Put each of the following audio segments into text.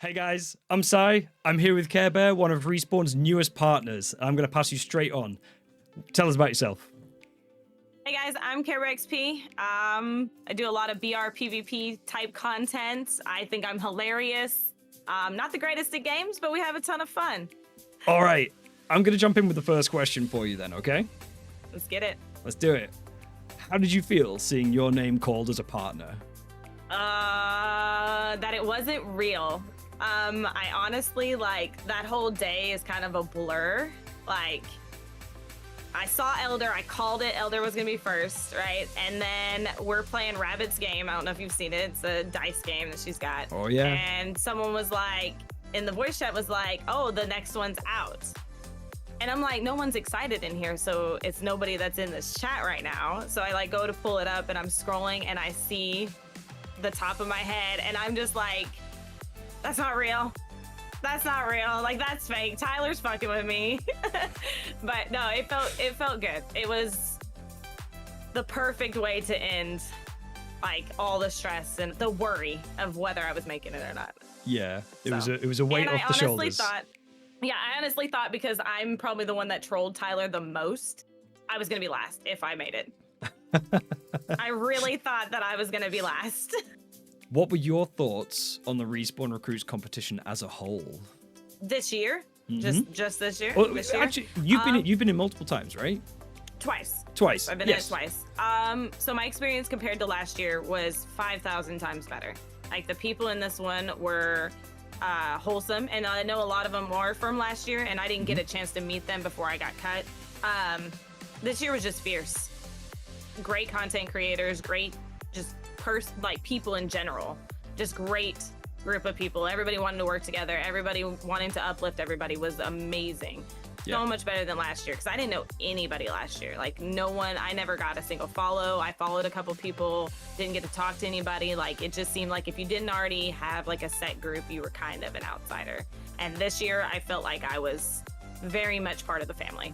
Hey guys, I'm Sai. I'm here with Care Bear, one of Respawn's newest partners. I'm going to pass you straight on. Tell us about yourself. Hey guys, I'm KarebearXP. I do a lot of BR PvP type content. I think I'm hilarious. Not the greatest at games, but we have a ton of fun. All right, I'm going to jump in with the first question for you then, okay? Let's get it. Let's do it. How did you feel seeing your name called as a partner? That it wasn't real. I honestly, that whole day is kind of a blur. I saw Elder, I called it, Elder was gonna be first, right? And then we're playing Rabbit's game. I don't know if you've seen it. It's a dice game that she's got. Oh, yeah. And someone was like, in the voice chat was like, oh, the next one's out. And I'm like, no one's excited in here, so it's nobody that's in this chat right now. So I go to pull it up and I'm scrolling and I see the top of my head and I'm just like, that's not real. That's not real. Like, that's fake. Tyler's fucking with me. But no, it felt good. It was the perfect way to end all the stress and the worry of whether I was making it or not. Yeah, it was a weight off the shoulders. I honestly thought because I'm probably the one that trolled Tyler the most, I was gonna be last if I made it. I really thought that I was gonna be last. What were your thoughts on the Respawn Recruits competition as a whole? This year? Mm-hmm. Just this year? Well, this year? actually, you've been in multiple times, right? Twice. Twice. I've been in it twice. So my experience compared to last year was 5,000 times better. Like, the people in this one were wholesome, and I know a lot of them were from last year, and I didn't get a chance to meet them before I got cut. This year was just fierce. Great content creators, great just people in general, just great group of people. Everybody wanted to work together. Everybody wanting to uplift everybody was amazing. Yeah. So much better than last year because I didn't know anybody last year. Like, no one. I never got a single follow. I followed a couple people, didn't get to talk to anybody. Like, it just seemed like if you didn't already have a set group, you were kind of an outsider. And this year I felt like I was very much part of the family.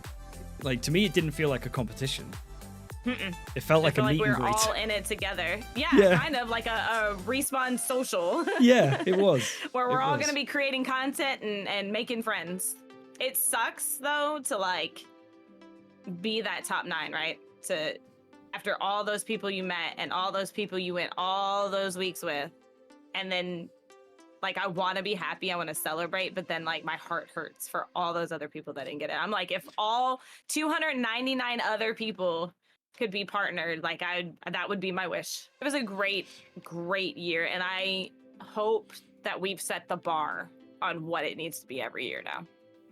Like, to me, it didn't feel like a competition. Mm-mm. It felt like a meet we and were greet. all in it together. Yeah, kind of like a Respawn social. Yeah, it was. Where we're all going to be creating content and making friends. It sucks, though, to be that top 9, right? To after all those people you met and all those people you went all those weeks with, and then I want to be happy, I want to celebrate, but then my heart hurts for all those other people that didn't get it. I'm like, if all 299 other people could be partnered, that would be my wish. It was a great year, and I hope that we've set the bar on what it needs to be every year now.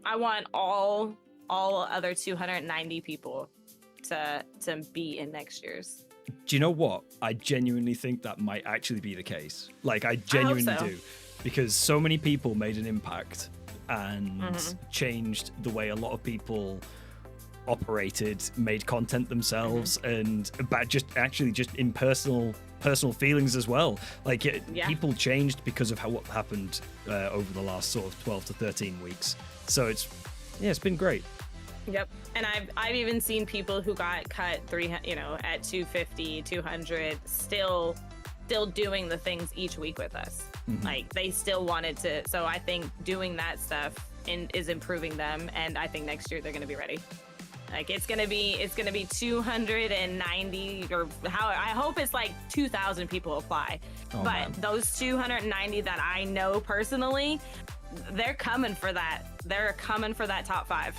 I want all other 290 people to be in next year's. Do you know what? I genuinely think that might actually be the case. I genuinely do. Because so many people made an impact and changed the way a lot of people operated, made content themselves, and just in personal feelings as well. People changed because of what happened over the last sort of 12 to 13 weeks. So it's been great. Yep. And I've even seen people who got cut at 250, 200, still doing the things each week with us. They still wanted to. So I think doing that stuff is improving them, and I think next year they're going to be ready. It's gonna be 290 or I hope it's 2,000 people apply. Oh, but man. Those 290 that I know personally, they're coming for that. They're coming for that top 5.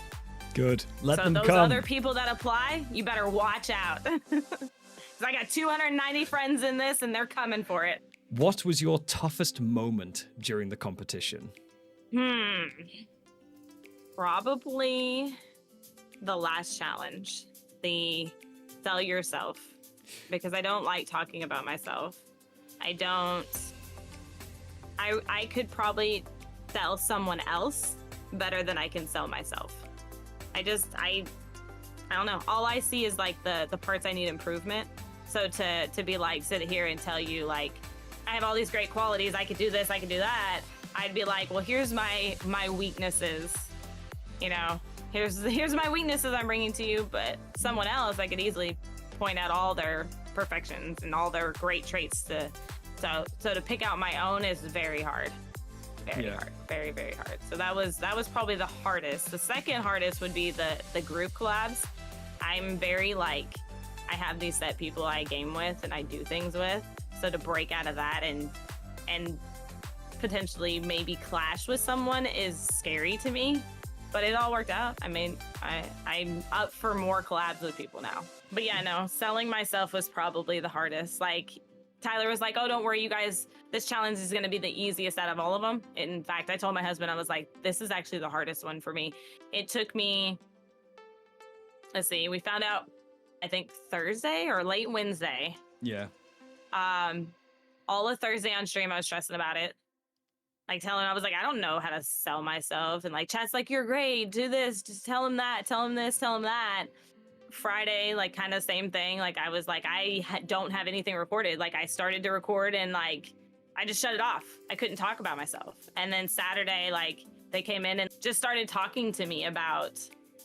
Good. Let them come. So those other people that apply, you better watch out. 'Cause I got 290 friends in this, and they're coming for it. What was your toughest moment during the competition? Probably the last challenge, the sell yourself, because I don't like talking about myself. I could probably sell someone else better than I can sell myself. I don't know. All I see is the parts I need improvement. So to be sit here and tell you I have all these great qualities, I could do this, I could do that, I'd be like, well, here's my weaknesses, here's my weaknesses I'm bringing to you. But someone else, I could easily point out all their perfections and all their great traits. So to pick out my own is very hard. Very hard. Very, very hard. So that was probably the hardest. The second hardest would be the group collabs. I'm very like, I have these set people I game with and I do things with. So to break out of that and potentially maybe clash with someone is scary to me. But it all worked out. I mean, I'm up for more collabs with people now. But yeah, no, selling myself was probably the hardest. Like, Tyler was like, oh, don't worry, you guys, this challenge is going to be the easiest out of all of them. In fact, I told my husband, I was like, this is actually the hardest one for me. It took me, let's see, we found out, I think Thursday or late Wednesday. Yeah. All of Thursday on stream, I was stressing about it. Like telling him, I was like, I don't know how to sell myself. And like, chat's like, you're great, do this, just tell him that, tell him this, tell him that. Friday, like kind of same thing. Like I was like, I don't have anything recorded. Like I started to record and like, I just shut it off. I couldn't talk about myself. And then Saturday, like they came in and just started talking to me about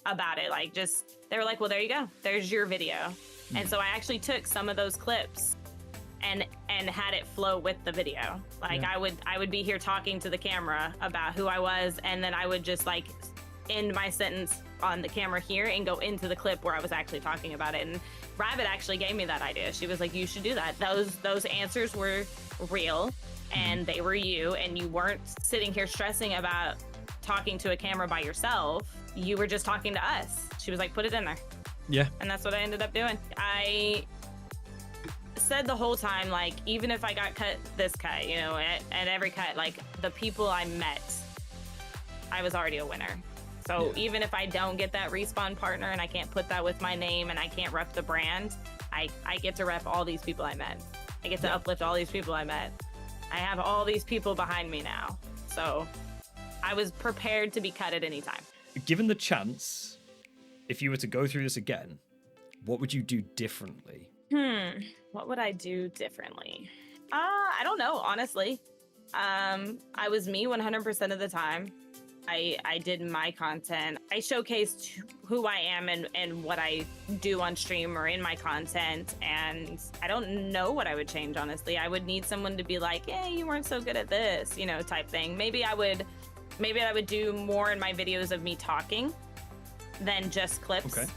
it. Like just, they were like, well, there you go. There's your video. Mm-hmm. And so I actually took some of those clips and had it flow with the video. Like I would be here talking to the camera about who I was, and then I would just like end my sentence on the camera here and go into the clip where I was actually talking about it. And Rabbit actually gave me that idea. She was like, you should do that. Those answers were real and they were you, and you weren't sitting here stressing about talking to a camera by yourself. You were just talking to us. She was like, put it in there. Yeah. And that's what I ended up doing. I said the whole time, like, even if I got cut this cut, you know, at every cut, like the people I met, I was already a winner. So even if I don't get that respawn partner and I can't put that with my name and I can't rep the brand, I get to rep all these people I met. I get to uplift all these people I met. I have all these people behind me now. So I was prepared to be cut at any time. Given the chance, if you were to go through this again, what would you do differently? What would I do differently? I don't know, honestly. I was me 100% of the time. I did my content. I showcased who I am and what I do on stream or in my content. And I don't know what I would change, honestly. I would need someone to be like, hey, you weren't so good at this, you know, type thing. Maybe I would do more in my videos of me talking than just clips. Okay.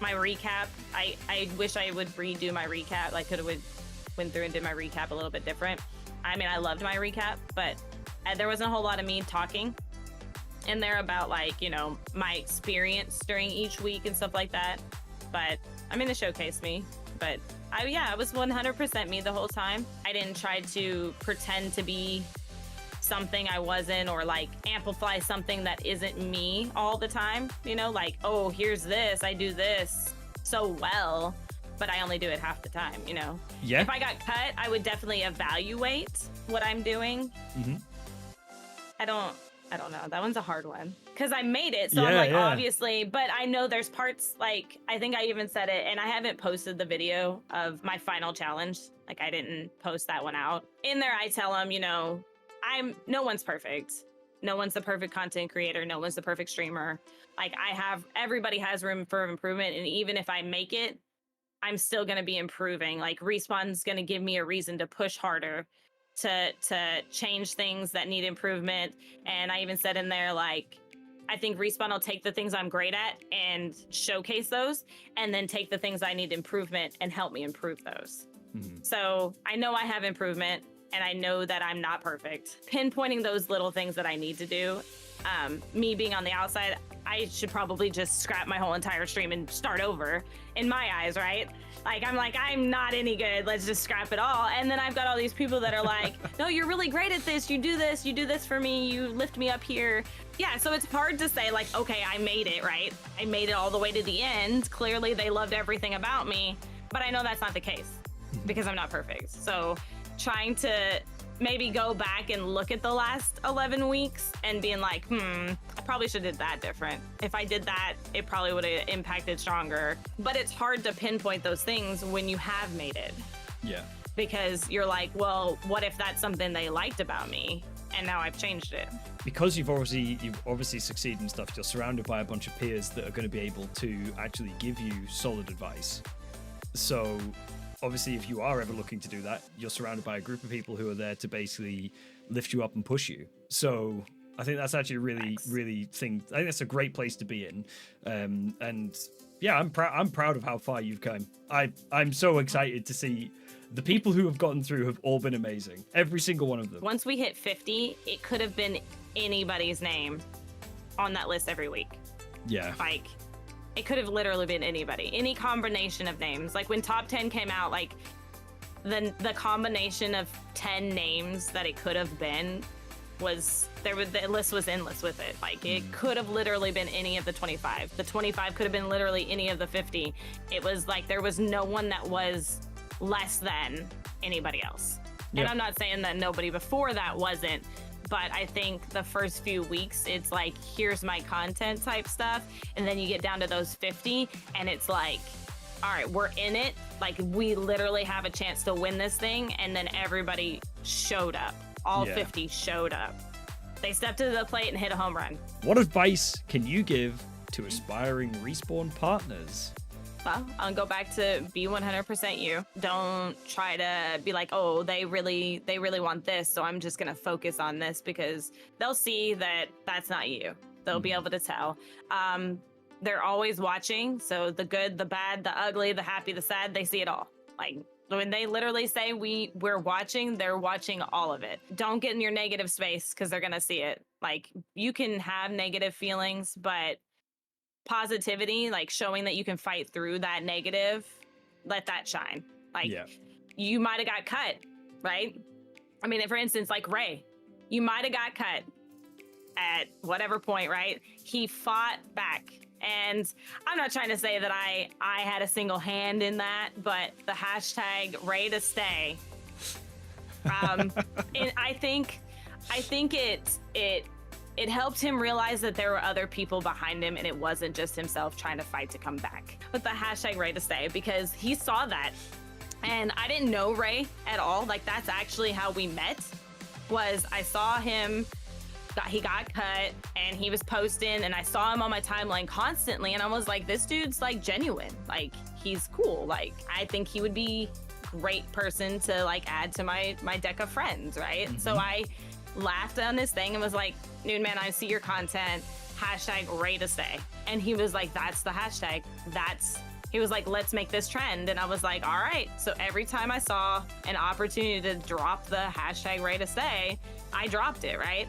My recap, I wish I would redo my recap. I could have went through and did my recap a little bit different. I mean, I loved my recap, but there wasn't a whole lot of me talking in there about, like, you know, my experience during each week and stuff like that. But I mean, it showcased me. But I was 100% me the whole time. I didn't try to pretend to be something I wasn't, or like amplify something that isn't me all the time, you know, like, oh, here's this, I do this so well, but I only do it half the time, you know. Yeah. If I got cut, I would definitely evaluate what I'm doing. Mm-hmm. I don't know, that one's a hard one because I made it, so I'm like, obviously, but I know there's parts, like, I think I even said it, and I haven't posted the video of my final challenge. Like, I didn't post that one out. In there, I tell them, you know, no one's perfect. No one's the perfect content creator. No one's the perfect streamer. Like, everybody has room for improvement. And even if I make it, I'm still going to be improving. Like, Respawn's going to give me a reason to push harder, to change things that need improvement. And I even said in there, like, I think Respawn will take the things I'm great at and showcase those, and then take the things I need improvement and help me improve those. Mm-hmm. So I know I have improvement. And I know that I'm not perfect. Pinpointing those little things that I need to do, me being on the outside, I should probably just scrap my whole entire stream and start over, in my eyes, right? Like, I'm not any good. Let's just scrap it all. And then I've got all these people that are like, no, you're really great at this. You do this for me. You lift me up here. Yeah, so it's hard to say, like, okay, I made it, right? I made it all the way to the end. Clearly, they loved everything about me. But I know that's not the case because I'm not perfect. So trying to maybe go back and look at the last 11 weeks and being like, I probably should have did that different. If I did that, it probably would have impacted stronger. But it's hard to pinpoint those things when you have made it. Yeah. Because you're like, well, what if that's something they liked about me and now I've changed it? Because you've obviously succeeded and stuff, you're surrounded by a bunch of peers that are going to be able to actually give you solid advice. So obviously, if you are ever looking to do that, you're surrounded by a group of people who are there to basically lift you up and push you. So I think that's actually I think that's a great place to be in. And yeah, I'm proud of how far you've come. I'm so excited to see the people who have gotten through have all been amazing. Every single one of them. Once we hit 50, it could have been anybody's name on that list every week. Yeah. Like, it could have literally been anybody, any combination of names. Like when top 10 came out, like the combination of 10 names that it could have been the list was endless with it. Like it could have literally been any of the 25. The 25 could have been literally any of the 50. It was like there was no one that was less than anybody else. Yep. And I'm not saying that nobody before that wasn't, but I think the first few weeks, it's like, here's my content type stuff. And then you get down to those 50 and it's like, all right, we're in it. Like we literally have a chance to win this thing. And then everybody showed up. All 50 showed up. They stepped to the plate and hit a home run. What advice can you give to aspiring Respawn partners? Well, I'll go back to be 100% you. Don't try to be like, oh, they really want this, so I'm just going to focus on this, because they'll see that that's not you. They'll be able to tell. They're always watching, so the good, the bad, the ugly, the happy, the sad, they see it all. Like when they literally say we're watching, they're watching all of it. Don't get in your negative space because they're going to see it. Like you can have negative feelings, but positivity, like showing that you can fight through that negative, let that shine. Like you might have got cut, right? I mean, for instance, like Ray, you might have got cut at whatever point, right? He fought back. And I'm not trying to say that I had a single hand in that, but the hashtag Ray to stay. And I think it helped him realize that there were other people behind him and it wasn't just himself trying to fight to come back. With the hashtag Ray to stay, because he saw that. And I didn't know Ray at all. Like that's actually how we met, was I saw him, he got cut and he was posting and I saw him on my timeline constantly. And I was like, this dude's like genuine. Like he's cool. Like I think he would be a great person to like add to my deck of friends. Right. Mm-hmm. So I laughed on this thing and was like, dude, man, I see your content, hashtag Ray to stay. And he was like, that's the hashtag. He was like, let's make this trend. And I was like, all right. So every time I saw an opportunity to drop the hashtag Ray to stay, I dropped it, right?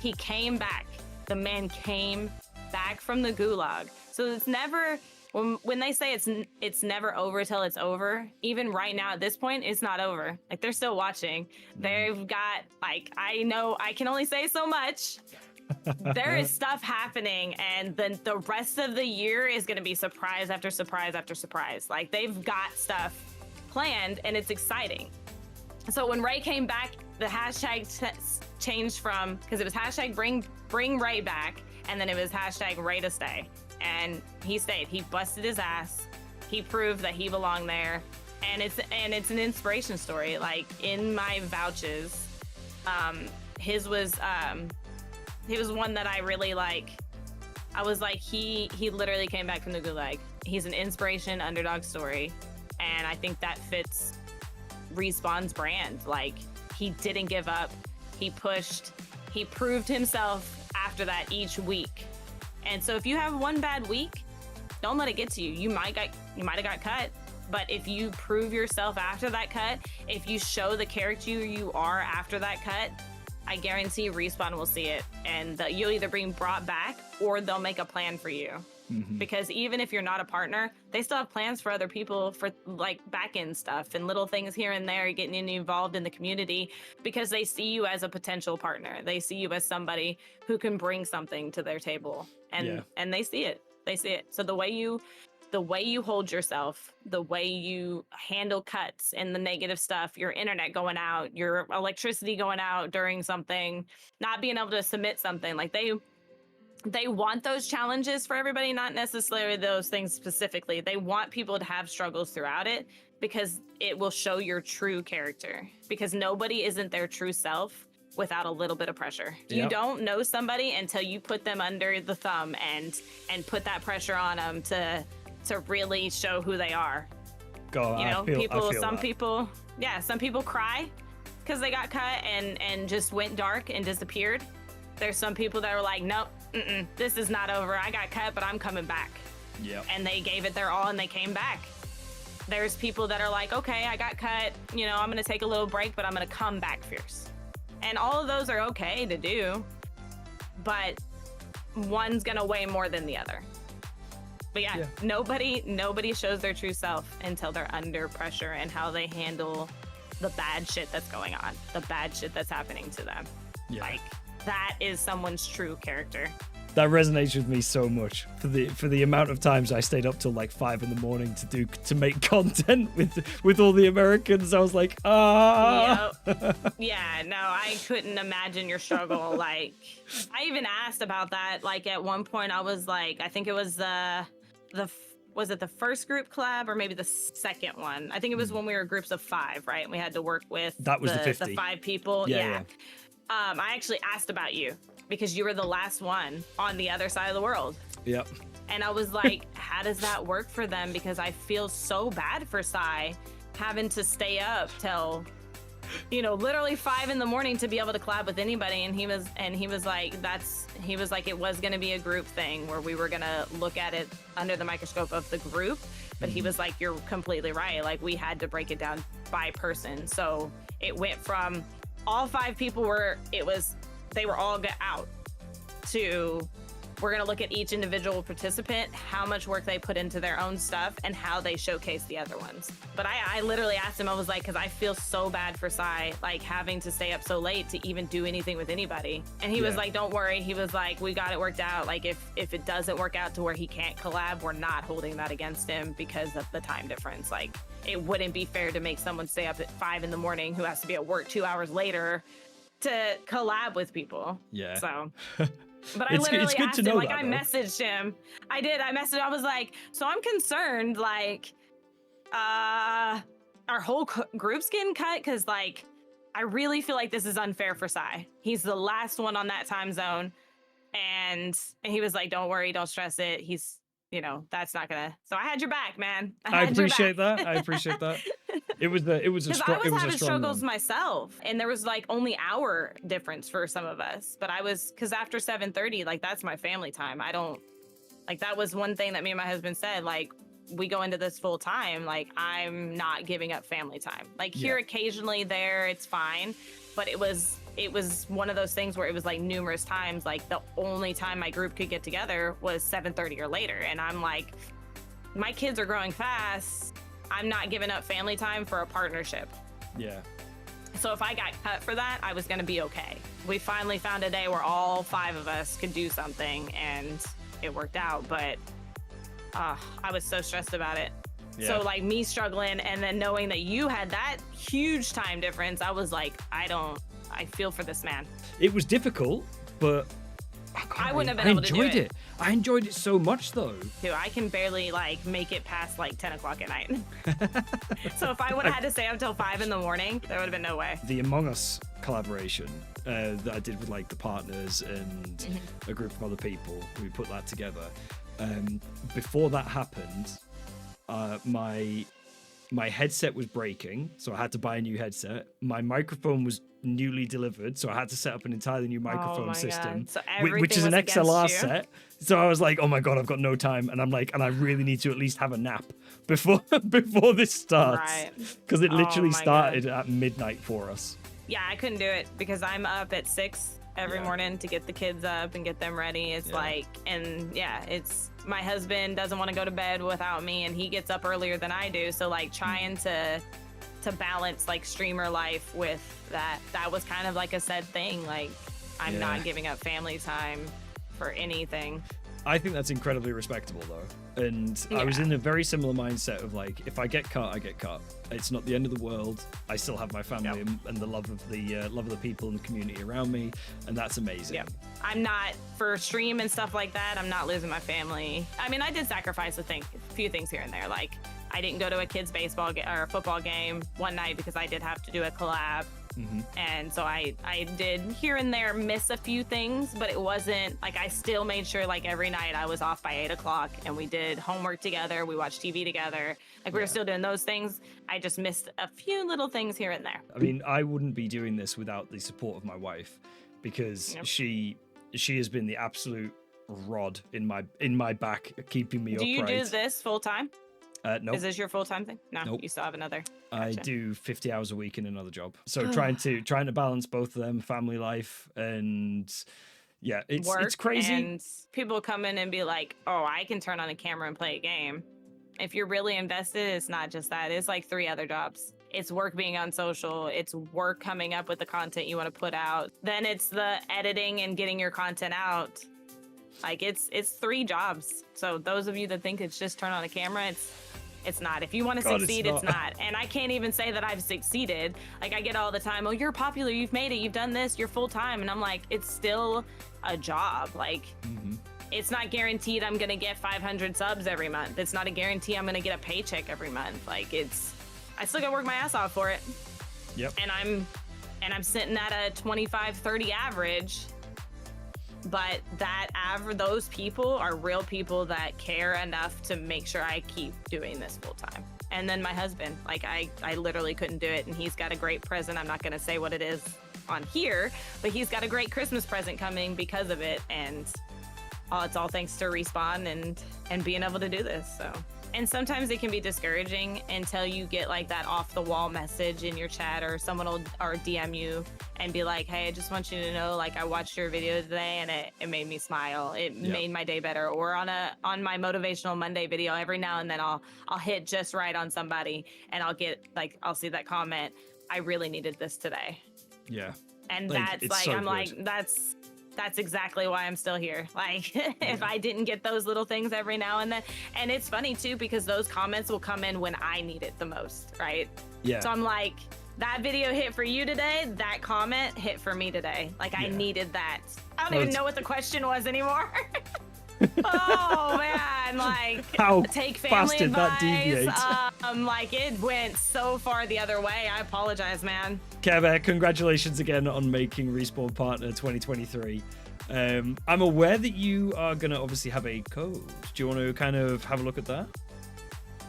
He came back. The man came back from the gulag. So it's never, when they say it's never over till it's over, even right now at this point, it's not over. Like they're still watching. They've got, like, I know I can only say so much. There is stuff happening, and then the rest of the year is going to be surprise after surprise after surprise. Like they've got stuff planned and it's exciting. So when Ray came back, the hashtag changed from, because it was hashtag bring Ray back, and then it was hashtag Ray to stay. And he stayed. He busted his ass. He proved that he belonged there. And it's an inspiration story. Like in my vouches, he was one that I really like. I was like, he literally came back from the gulag. He's an inspiration, underdog story. And I think that fits Respawn's brand. Like he didn't give up. He pushed. He proved himself after that each week. And so if you have one bad week, don't let it get to you. You might have got cut, but if you prove yourself after that cut, if you show the character you are after that cut, I guarantee Respawn will see it, and you'll either be brought back or they'll make a plan for you. Mm-hmm. Because even if you're not a partner, they still have plans for other people for like back end stuff and little things here and there, getting involved in the community, because they see you as a potential partner. They see you as somebody who can bring something to their table, and they see it. They see it. So the way you hold yourself, the way you handle cuts and the negative stuff, your internet going out, your electricity going out during something, not being able to submit something, like they want those challenges for everybody, not necessarily those things specifically. They want people to have struggles throughout it because it will show your true character, because nobody isn't their true self without a little bit of pressure. Yep. You don't know somebody until you put them under the thumb and put that pressure on them to really show who they are. God, You know, I feel some that. people, yeah, some people cry because they got cut and just went dark and disappeared. There's some people that were like, nope, this is not over. I got cut, but I'm coming back. Yeah. And they gave it their all and they came back. There's people that are like, okay, I got cut. You know, I'm going to take a little break, but I'm going to come back fierce. And all of those are okay to do, but one's going to weigh more than the other. But yeah, nobody shows their true self until they're under pressure and how they handle the bad shit that's going on, the bad shit that's happening to them. Yeah. Like, that is someone's true character. That resonates with me so much for the amount of times I stayed up till like 5 a.m. to make content with all the Americans. I was like, Yep. Yeah, no, I couldn't imagine your struggle. Like, I even asked about that. Like, at one point, I was like, I think it was was it the first group collab or maybe the second one? I think it was when we were groups of 5, right? And we had to work with that was the 50. The 5 people. Yeah. I actually asked about you because you were the last one on the other side of the world. Yep. And I was like, how does that work for them? Because I feel so bad for Sai having to stay up till, you know, literally 5 a.m. to be able to collab with anybody. And he was like, it was going to be a group thing where we were going to look at it under the microscope of the group. But he was like, you're completely right. Like, we had to break it down by person. So it went from all 5 people they were all out to we're going to look at each individual participant, how much work they put into their own stuff and how they showcase the other ones. But I literally asked him, I was like, because I feel so bad for Sai, like having to stay up so late to even do anything with anybody. And he was like, don't worry. He was like, we got it worked out. Like, if it doesn't work out to where he can't collab, we're not holding that against him because of the time difference. Like, it wouldn't be fair to make someone stay up at 5 a.m. who has to be at work 2 hours later to collab with people. Yeah. So... But I literally asked him, like, I messaged him. I was like, so I'm concerned, like, our whole group's getting cut because, like, I really feel like this is unfair for Sai. He's the last one on that time zone. And he was like, don't worry, don't stress it. He's, you know, that's not gonna. So I had your back, man. I appreciate that. I appreciate that. It was a strong. I was having struggles myself, and there was like only hour difference for some of us. But because after 7:30, like, that's my family time. I don't like, that was one thing that me and my husband said. Like, we go into this full time. Like, I'm not giving up family time. Like, here occasionally, there it's fine, but it was one of those things where it was like numerous times. Like, the only time my group could get together was 7:30 or later, and I'm like, my kids are growing fast. I'm not giving up family time for a partnership. Yeah. So if I got cut for that, I was going to be okay. We finally found a day where all 5 of us could do something, and it worked out. But I was so stressed about it. Yeah. So, like, me struggling and then knowing that you had that huge time difference, I was like, I feel for this man. It was difficult, but I wouldn't have been able to do it. I enjoyed it so much, though. Dude, I can barely, like, make it past, like, 10 o'clock at night. So if I would have had to stay up till 5 a.m, there would have been no way. The Among Us collaboration that I did with, like, the partners and a group of other people, we put that together. Before that happened, my headset was breaking, so I had to buy a new headset. My microphone was newly delivered, so I had to set up an entirely new microphone system, so which is an XLR set. So I was like, oh my God, I've got no time. And I'm like, and I really need to at least have a nap before this starts. Because it literally started at midnight for us. Yeah, I couldn't do it because I'm up at 6 every morning to get the kids up and get them ready. It's like, and it's, my husband doesn't want to go to bed without me, and he gets up earlier than I do. So, like, trying to balance, like, streamer life with that was kind of like a said thing. Like, I'm not giving up family time for anything. I think that's incredibly respectable, though. And I was in a very similar mindset of, like, if I get cut, I get cut. It's not the end of the world. I still have my family and the love of the people and the community around me, and that's amazing. Yep. I'm not, for stream and stuff like that, I'm not losing my family. I mean, I did sacrifice a few things here and there. Like, I didn't go to a kids baseball or football game one night because I did have to do a collab. And so I did here and there miss a few things, but it wasn't like, I still made sure like every night I was off by 8 o'clock and we did homework together. We watched TV together. Like we were still doing those things. I just missed a few little things here and there. I mean, I wouldn't be doing this without the support of my wife, because she has been the absolute rod in my back, keeping me upright. Do you do this full time? No. Is this your full-time thing? No, nope. You still have another. Gotcha. I do 50 hours a week in another job. So trying to balance both of them, family life, and yeah, it's crazy. And people come in and be like, oh, I can turn on a camera and play a game. If you're really invested, it's not just that. It's like 3 other jobs. It's work being on social. It's work coming up with the content you want to put out. Then it's the editing and getting your content out. Like it's 3 jobs. So those of you that think it's just turn on a camera, it's not. If you want to succeed, it's not. And I can't even say that I've succeeded. Like I get all the time, oh, you're popular, you've made it, you've done this, you're full time. And I'm like, it's still a job. Like it's not guaranteed I'm gonna get 500 subs every month. It's not a guarantee I'm gonna get a paycheck every month. Like I still gotta work my ass off for it. Yep. And I'm sitting at a 25-30 average. But those people are real people that care enough to make sure I keep doing this full time. And then my husband, like I literally couldn't do it, and he's got a great present. I'm not gonna say what it is on here, but he's got a great Christmas present coming because of it, and it's all thanks to Respawn and being able to do this. So. And sometimes it can be discouraging until you get like that off the wall message in your chat, or someone will or DM you and be like, hey, I just want you to know, like I watched your video today and it made me smile. It made my day better. Or on my motivational Monday video, every now and then I'll hit just right on somebody and I'll see that comment. I really needed this today. Yeah. And that's like, so I'm good. Like, that's exactly why I'm still here. Like, if I didn't get those little things every now and then. And it's funny, too, because those comments will come in when I need it the most, right? Yeah. So I'm like, that video hit for you today. That comment hit for me today. Like, I needed that. I don't even know what the question was anymore. Oh, man. Like, how take family did advice. That deviate? Like, it went so far the other way. I apologize, man. Care congratulations again on making Respawn Partner 2023. I'm aware that you are going to obviously have a code. Do you want to kind of have a look at that?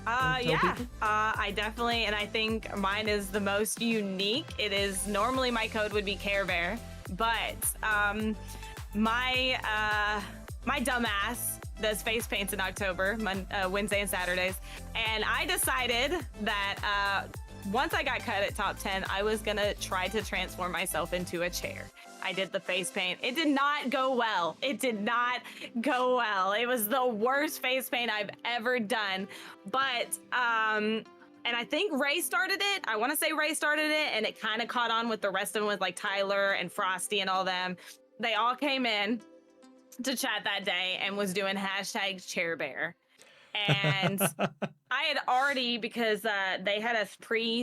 Yeah, I definitely, and I think mine is the most unique. It is, normally my code would be KarebearXP, but my dumbass does face paints in October, Wednesday and Saturdays. And I decided that once I got cut at top 10, I was gonna try to transform myself into a chair. I did the face paint. It did not go well. It did not go well. It was the worst face paint I've ever done. But, and I think Ray started it. I wanna say Ray started it, and it kind of caught on with the rest of them, with like Tyler and Frosty and all them. They all came in to chat that day and was doing #ChairBear. And I had already, because they had us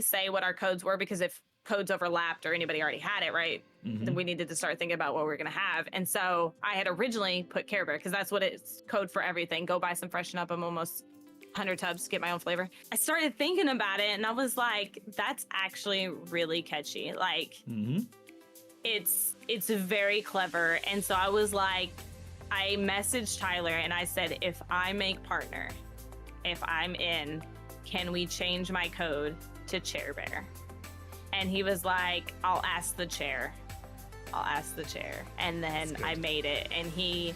say what our codes were, because if codes overlapped or anybody already had it, right, then we needed to start thinking about what we were going to have. And so I had originally put KarebearXP, because that's what it's code for everything. Go buy some Freshen Up. I'm almost 100 tubs, get my own flavor. I started thinking about it and I was like, that's actually really catchy. Like, it's very clever. And so I was like, I messaged Tyler and I said, if I make partner, if I'm in, can we change my code to ChairBear? And he was like, I'll ask the chair. And then I made it. And he,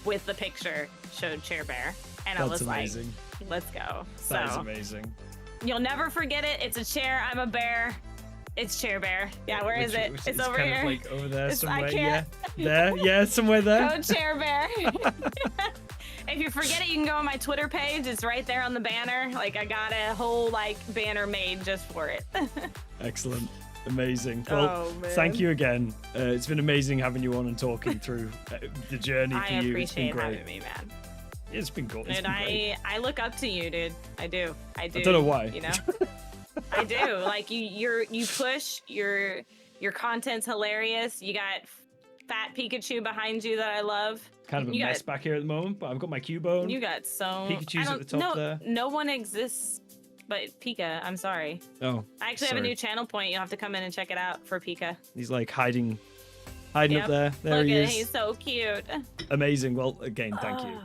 with the picture, showed ChairBear. And I was amazing. Like, let's go. That is amazing. You'll never forget it. It's a chair. I'm a bear. It's ChairBear. Yeah, where is it? It's over here. Like over there somewhere. Yeah, there. Yeah, somewhere there. Go ChairBear. If you forget it, you can go on my Twitter page. It's right there on the banner. Like, I got a whole like banner made just for it. Excellent. Amazing. Well, thank you again. It's been amazing having you on and talking through the journey for you. I appreciate having me, man. It's been cool. Dude, I look up to you, dude. I do. I don't know why. You know. I do. Like you push your content's hilarious. You got fat Pikachu behind you that I love. Kind of a mess back here at the moment, but I've got my Cubone. You got so Pikachu's at the top there. No one exists But Pika, I'm sorry. Oh. I actually have a new channel point. You'll have to come in and check it out for Pika. He's like hiding up there. There Look he at is. He's so cute. Amazing. Well, again, thank you.